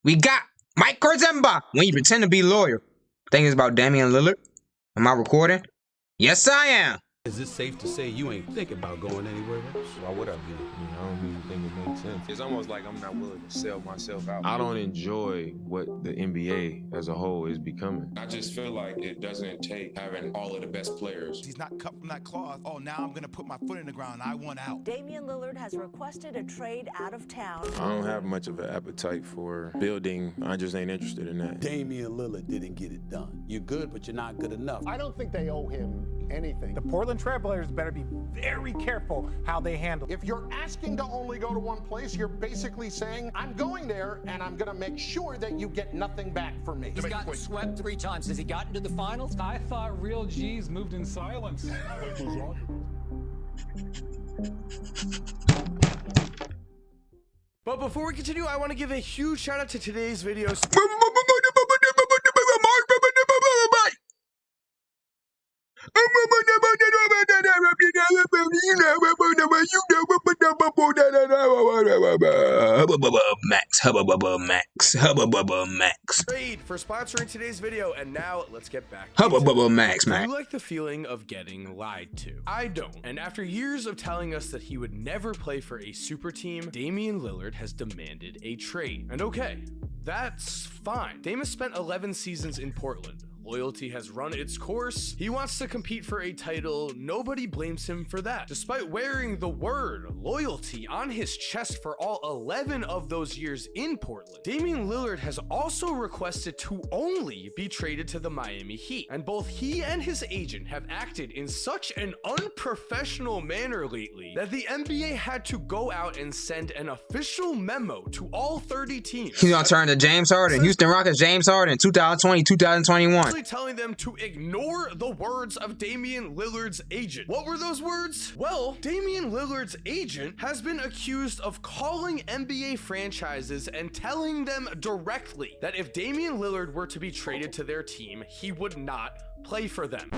We got Mike Kurzemba. When you pretend to be loyal. Thing is about Damian Lillard. Am I recording? Yes, I am. Is it safe to say you ain't thinking about going anywhere else? Why would I be? I don't even think it makes sense. It's almost like I'm not willing to sell myself out. I don't enjoy what the NBA as a whole is becoming. I just feel like it doesn't take having all of the best players. He's not cut from that cloth. Oh, now I'm going to put my foot in the ground. I want out. Damian Lillard has requested a trade out of town. I don't have much of an appetite for building. I just ain't interested in that. Damian Lillard didn't get it done. You're good, but you're not good enough. I don't think they owe him anything. The Portland Trailblazers better be very careful how they handle it. If you're asking to only go to one place, you're basically saying, I'm going there and I'm going to make sure that you get nothing back from me. He's gotten swept 3 times. Has he gotten to the finals? I thought real G's moved in silence. But before we continue, I want to give a huge shout out to today's video. Max. Trade for sponsoring today's video, and now let's get back. Max. Do you like the feeling of getting lied to? I don't. And after years of telling us that he would never play for a super team, Damian Lillard has demanded a trade. And okay, that's fine. Dame has spent 11 seasons in Portland. Loyalty has run its course. He wants to compete for a title. Nobody blames him for that. Despite wearing the word loyalty on his chest for all 11 of those years in Portland, Damian Lillard has also requested to only be traded to the Miami Heat. And both he and his agent have acted in such an unprofessional manner lately that the NBA had to go out and send an official memo to all 30 teams. He's gonna turn to James Harden. Houston Rockets James Harden 2020, 2021. Telling them to ignore the words of Damian Lillard's agent. What were those words? Well, Damian Lillard's agent has been accused of calling NBA franchises and telling them directly that if Damian Lillard were to be traded to their team, he would not play for them.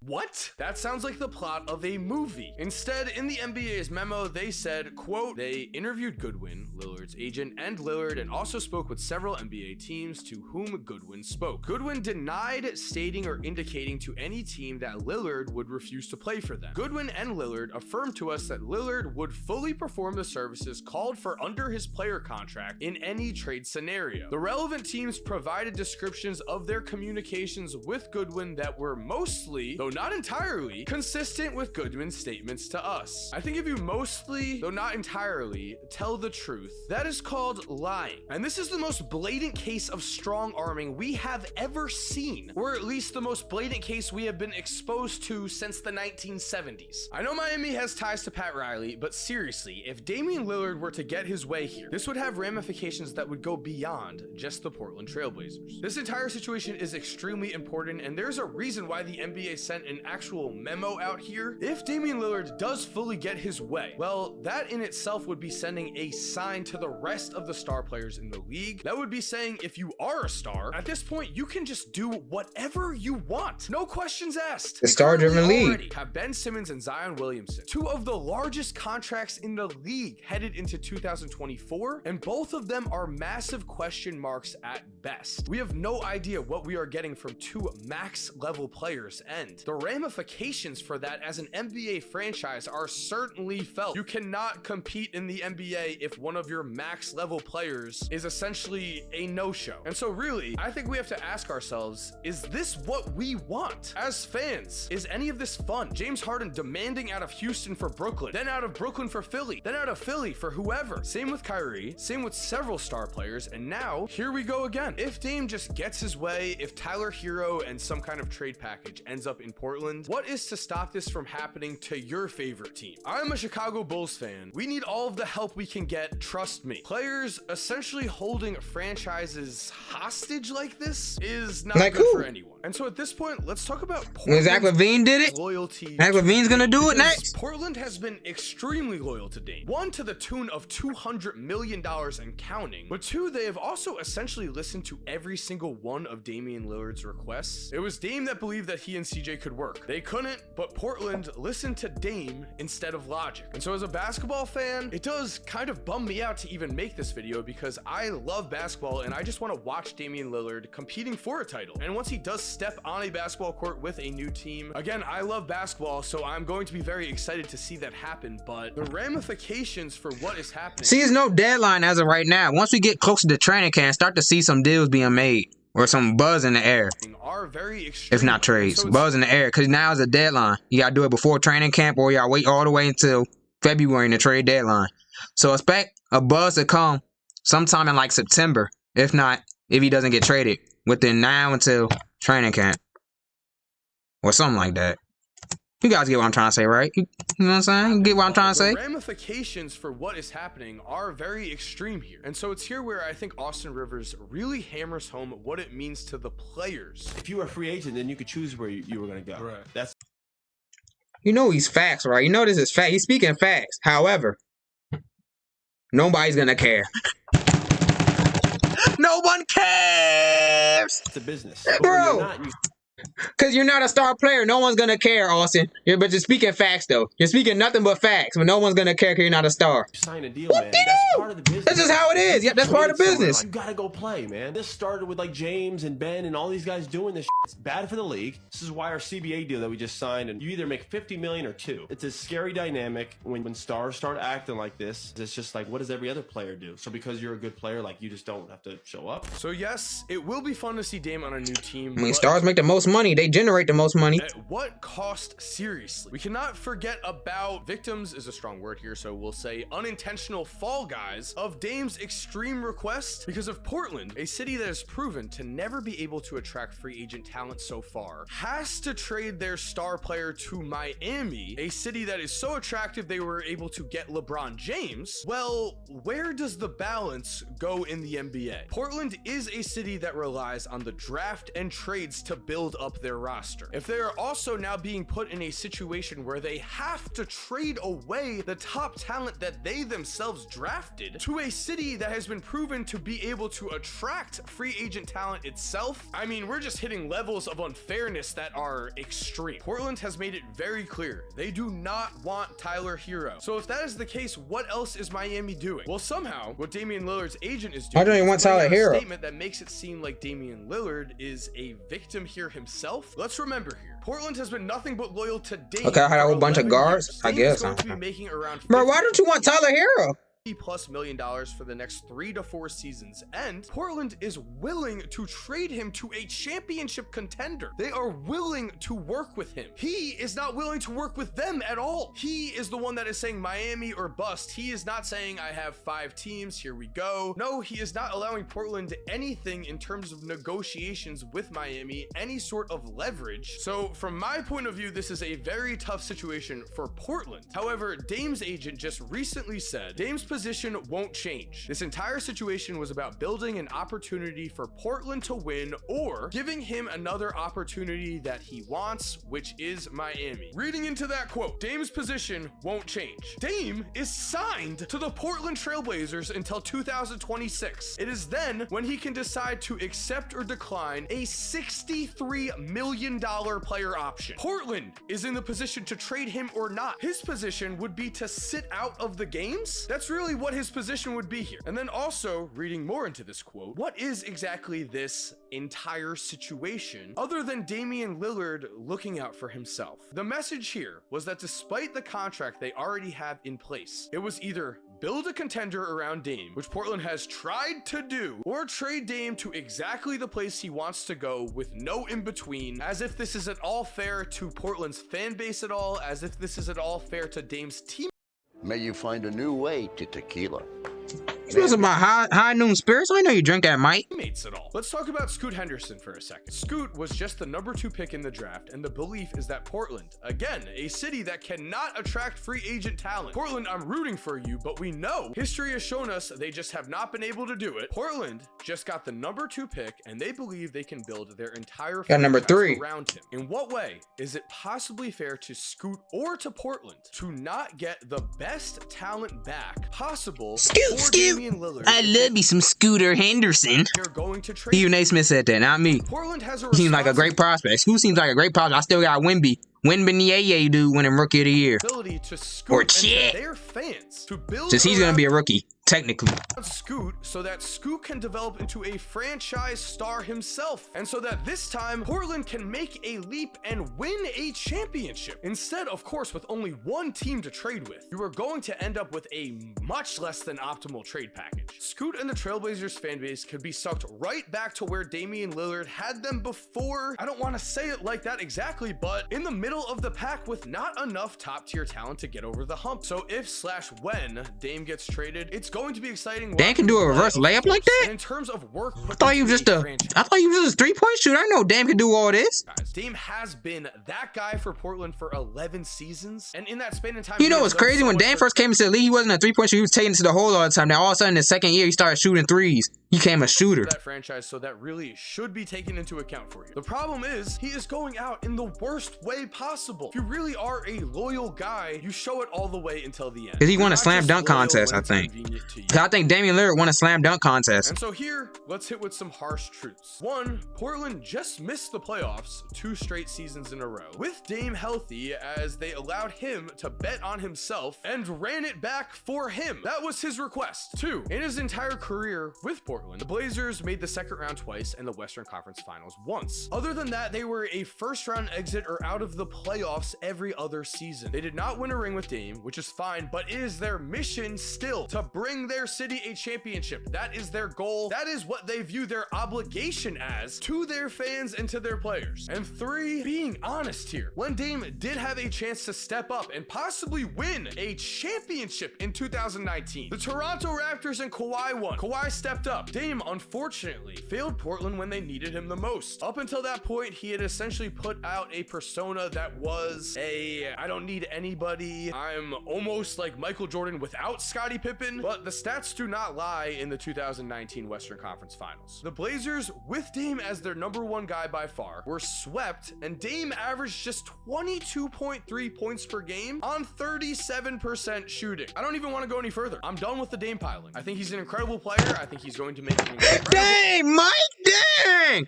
What? That sounds like the plot of a movie. Instead, in the NBA's memo, they said, quote, they interviewed Goodwin, Lillard's agent, and Lillard, and also spoke with several NBA teams to whom Goodwin spoke. Goodwin denied stating or indicating to any team that Lillard would refuse to play for them. Goodwin and Lillard affirmed to us that Lillard would fully perform the services called for under his player contract in any trade scenario. The relevant teams provided descriptions of their communications with Goodwin that were mostly, though not entirely, consistent with Goodwin's statements to us. I think if you mostly, though not entirely, tell the truth, that is called lying. And this is the most blatant case of strong arming we have ever seen, or at least the most blatant case we have been exposed to since the 1970s. I know Miami has ties to Pat Riley, but seriously, if Damian Lillard were to get his way here, this would have ramifications that would go beyond just the Portland Trailblazers. This entire situation is extremely important, and there's a reason why the NBA sent an actual memo out here. If Damian Lillard does fully get his way, well, that in itself would be sending a sign to the rest of the star players in the league. That would be saying if you are a star, at this point, you can just do whatever you want. No questions asked. The star-driven league. Have Ben Simmons and Zion Williamson, 2 of the largest contracts in the league headed into 2024, and both of them are massive question marks at best. We have no idea what we are getting from 2 max level players, and the ramifications for that as an NBA franchise are certainly felt. You cannot compete in the NBA if one of your max level players is essentially a no-show. And so really, I think we have to ask ourselves, is this what we want as fans? Is any of this fun? James Harden demanding out of Houston for Brooklyn, then out of Brooklyn for Philly, then out of Philly for whoever. Same with Kyrie, same with several star players, and now here we go again. If Dame just gets his way, if Tyler Hero and some kind of trade package ends up in Portland, what is to stop this from happening to your favorite team? I'm a Chicago Bulls fan. We need all of the help we can get, trust me. Players essentially holding franchises hostage like this is not good for anyone. And so at this point, let's talk about Portland's Zach LaVine did it. Loyalty. Zach LaVine's gonna do it next. Portland has been extremely loyal to Dame. 1, to the tune of $200 million and counting. But 2, they have also essentially listened to every single one of Damian Lillard's requests. It was Dame that believed that he and CJ could work. They couldn't, but Portland listened to Dame instead of logic. And so as a basketball fan, it does kind of bum me out to even make this video because I love basketball and I just want to watch Damian Lillard competing for a title. And once he does step on a basketball court with a new team, again, I love basketball, so I'm going to be very excited to see that happen, but the ramifications for what is happening. See, there's no deadline as of right now. Once we get closer to training camp, start to see some deals being made or some buzz in the air. Are very extreme. If not trades, so buzz in the air, because now is a deadline. You gotta do it before training camp, or y'all wait all the way until February in the trade deadline. So expect a buzz to come sometime in like September, if not, if he doesn't get traded within now until training camp or something like that. You guys get what I'm trying to say, right? You know what I'm saying? You get what I'm trying to say? The ramifications for what is happening are very extreme here. And so it's here where I think Austin Rivers really hammers home what it means to the players. If you were a free agent, then you could choose where you were going to go. Right. That's. You know he's facts, right? You know this is fact. He's speaking facts. However, nobody's going to care. No one cares! It's a business. Bro! Because you're not a star player. No one's going to care, Austin. But you're speaking facts, though. You're speaking nothing but facts, but no one's going to care because you're not a star. Sign a deal, man. That's part of the business. That's just how it is. Yep, that's part of the business. You got to go play, man. This started with like James and Ben and all these guys doing this. It's bad for the league. This is why our CBA deal that we just signed, and you either make 50 million or 2. It's a scary dynamic when stars start acting like this. It's just like, what does every other player do? So because you're a good player, like you just don't have to show up. So yes, it will be fun to see Dame on a new team. I mean, stars make the most money. They generate the most money. At what cost? Seriously. We cannot forget about victims is a strong word here, so we'll say unintentional fall guys of Dame's extreme request because of Portland, a city that has proven to never be able to attract free agent talent so far, has to trade their star player to Miami, a city that is so attractive they were able to get LeBron James. Well, where does the balance go in the NBA? Portland is a city that relies on the draft and trades to build up their roster. If they are also now being put in a situation where they have to trade away the top talent that they themselves drafted to a city that has been proven to be able to attract free agent talent itself, I mean, we're just hitting levels of unfairness that are extreme. Portland has made it very clear they do not want Tyler Hero. So if that is the case, what else is Miami doing? Well, somehow what Damian Lillard's agent is doing, I don't even want Tyler Hero. Statement that makes it seem like Damian Lillard is a victim here himself. Let's remember here, Portland has been nothing but loyal to Dame. Okay, I had a whole bunch of guards. I guess. Making around bro, why don't you want Tyler Hero? $50+ million for the next 3 to 4 seasons, and Portland is willing to trade him to a championship contender. They are willing to work with him. He is not willing to work with them at all. He is the one that is saying Miami or bust. He is not saying I have 5 teams, here we go. No, he is not allowing Portland anything in terms of negotiations with Miami, any sort of leverage. So from my point of view, this is a very tough situation for Portland. However, Dame's agent just recently said Dame's position won't change. This entire situation was about building an opportunity for Portland to win or giving him another opportunity that he wants, which is Miami. Reading into that quote, Dame's position won't change. Dame is signed to the Portland Trailblazers until 2026. It is then when he can decide to accept or decline a $63 million player option. Portland is in the position to trade him or not. His position would be to sit out of the games. That's really what his position would be here. And then also reading more into this quote, what is exactly this entire situation other than Damian Lillard looking out for himself? The message here was that despite the contract they already have in place, it was either build a contender around Dame, which Portland has tried to do, or trade Dame to exactly the place he wants to go with no in between, as if this is at all fair to Portland's fan base at all, as if this is at all fair to Dame's team. May you find a new way to tequila. You know about high noon spirits? I know you drink that, Mike. Teammates at all. Let's talk about Scoot Henderson for a second. Scoot was just the number 2 pick in the draft, and the belief is that Portland, again, a city that cannot attract free agent talent. Portland, I'm rooting for you, but we know history has shown us they just have not been able to do it. Portland just got the number 2 pick, and they believe they can build their entire franchise number 3 around him. In what way is it possibly fair to Scoot or to Portland to not get the best talent back possible for Damian Damian Lillard. I love me some Scooter Henderson. They're going to trade. Even Naismith said that, not me. Portland has a He seems like a great prospect. Scoot seems like a great prospect. I still got Wembanyama dude winning Rookie of the Year. Ability to Scoot Or and to Chet. their fans to build Since he's gonna be a rookie, technically. Scoot so that Scoot can develop into a franchise star himself, and so that this time Portland can make a leap and win a championship instead, of course, with only one team to trade with. You are going to end up with a much less than optimal trade package. Scoot and the Trailblazers fan base could be sucked right back to where Damian Lillard had them before. I don't want to say it like that exactly, but in the middle of the pack with not enough top tier talent to get over the hump. So if/when Dame gets traded, it's going to be exciting. Dan can do a reverse layup like that? And in terms of work, I thought he was just a 3-point shooter. I know Dame can do all this. Dame has been that guy for Portland for 11 seasons, and in that span of time, You know what's crazy? When Dame first came into the league, he wasn't a 3-point shooter. He was taking it to the hole all the time. Now all of a sudden, the second year, he started shooting threes. He became a shooter. That franchise, so that really should be taken into account for you. The problem is he is going out in the worst way possible. If you really are a loyal guy, you show it all the way until the end. Because he won a slam dunk contest, I think. I think Damian Lillard won a slam dunk contest. And so here, let's hit with some harsh truths. One, Portland just missed the playoffs 2 straight seasons in a row, with Dame healthy, as they allowed him to bet on himself and ran it back for him. That was his request. 2, in his entire career with Portland, the Blazers made the second round twice and the Western Conference Finals once. Other than that, they were a first round exit or out of the playoffs every other season. They did not win a ring with Dame, which is fine, but it is their mission still to bring their city a championship. That is their goal. That is what they view their obligation as to their fans and to their players. And 3, being honest here, when Dame did have a chance to step up and possibly win a championship in 2019, the Toronto Raptors and Kawhi won. Kawhi stepped up. Dame, unfortunately, failed Portland when they needed him the most. Up until that point, he had essentially put out a persona that was I don't need anybody. I'm almost like Michael Jordan without Scottie Pippen, but the stats do not lie in the 2019 Western Conference Finals. The Blazers, with Dame as their #1 guy by far, were swept, and Dame averaged just 22.3 points per game on 37% shooting. I don't even want to go any further. I'm done with the Dame piling. I think he's an incredible player. I think he's going to make an incredible... Dang, Mike, dang!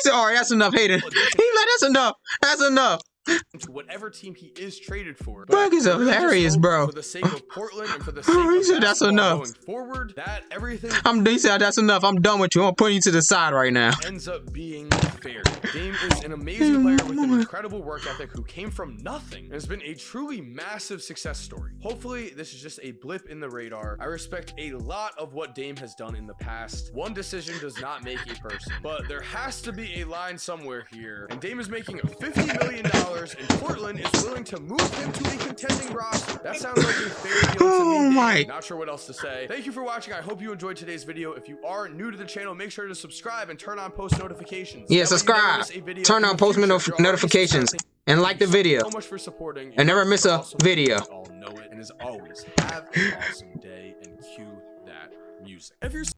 Alright, that's enough hating. He like, that's enough. That's enough. To whatever team he is traded for. Bug is hilarious, bro. For the sake of Portland and for the sake of said that's enough. Going forward, that everything He said that's enough. I'm done with you. I'm putting you to the side right now. ends up being fair. Dame is an amazing player with an incredible work ethic who came from nothing and has been a truly massive success story. Hopefully, this is just a blip in the radar. I respect a lot of what Dame has done in the past. One decision does not make a person, but there has to be a line somewhere here. And Dame is making $50 million, and Portland is willing to move him to a contending roster. That sounds like a fair deal to me. My. Not sure what else to say. Thank you for watching. I hope you enjoyed today's video. If you are new to the channel, make sure to subscribe and turn on post notifications. Yeah, subscribe. Turn on post notifications and like the video. So much for supporting. And never miss a video. You all know it. And as always, have an awesome day and cue that music.